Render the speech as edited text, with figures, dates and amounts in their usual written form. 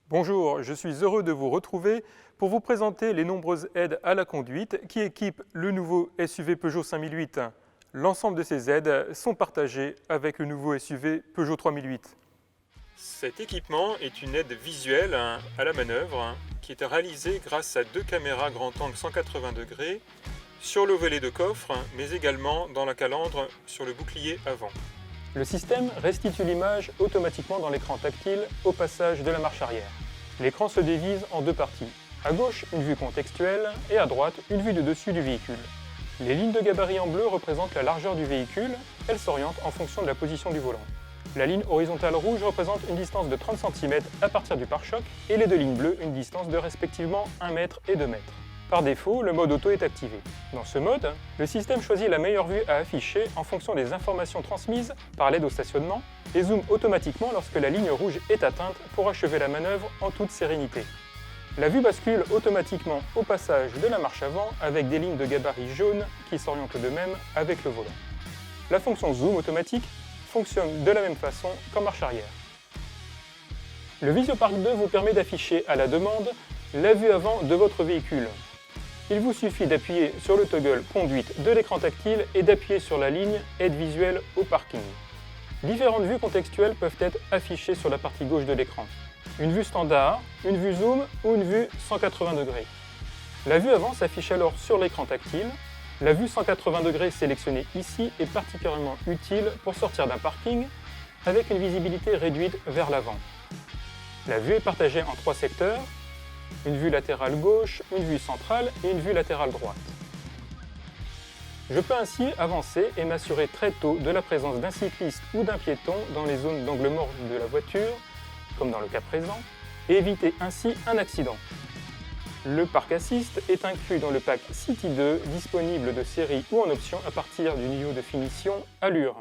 Bonjour, je suis heureux de vous retrouver pour vous présenter les nombreuses aides à la conduite qui équipent le nouveau SUV Peugeot 5008. L'ensemble de ces aides sont partagées avec le nouveau SUV Peugeot 3008. Cet équipement est une aide visuelle à la manœuvre qui est réalisée grâce à deux caméras grand angle 180 degrés sur le volet de coffre, mais également dans la calandre sur le bouclier avant. Le système restitue l'image automatiquement dans l'écran tactile au passage de la marche arrière. L'écran se divise en deux parties. À gauche, une vue contextuelle et à droite, une vue de dessus du véhicule. Les lignes de gabarit en bleu représentent la largeur du véhicule. Elles s'orientent en fonction de la position du volant. La ligne horizontale rouge représente une distance de 30 cm à partir du pare-choc et les deux lignes bleues une distance de respectivement 1 m et 2 m. Par défaut, le mode auto est activé. Dans ce mode, le système choisit la meilleure vue à afficher en fonction des informations transmises par l'aide au stationnement et zoome automatiquement lorsque la ligne rouge est atteinte pour achever la manœuvre en toute sérénité. La vue bascule automatiquement au passage de la marche avant avec des lignes de gabarit jaune qui s'orientent de même avec le volant. La fonction zoom automatique fonctionne de la même façon qu'en marche arrière. Le VisioPark 2 vous permet d'afficher à la demande la vue avant de votre véhicule. Il vous suffit d'appuyer sur le toggle conduite de l'écran tactile et d'appuyer sur la ligne aide visuelle au parking. Différentes vues contextuelles peuvent être affichées sur la partie gauche de l'écran. Une vue standard, une vue zoom ou une vue 180 degrés. La vue avant s'affiche alors sur l'écran tactile. La vue 180 degrés sélectionnée ici est particulièrement utile pour sortir d'un parking avec une visibilité réduite vers l'avant. La vue est partagée en trois secteurs. Une vue latérale gauche, une vue centrale et une vue latérale droite. Je peux ainsi avancer et m'assurer très tôt de la présence d'un cycliste ou d'un piéton dans les zones d'angle mort de la voiture, comme dans le cas présent, et éviter ainsi un accident. Le Park Assist est inclus dans le pack City 2, disponible de série ou en option à partir du niveau de finition Allure.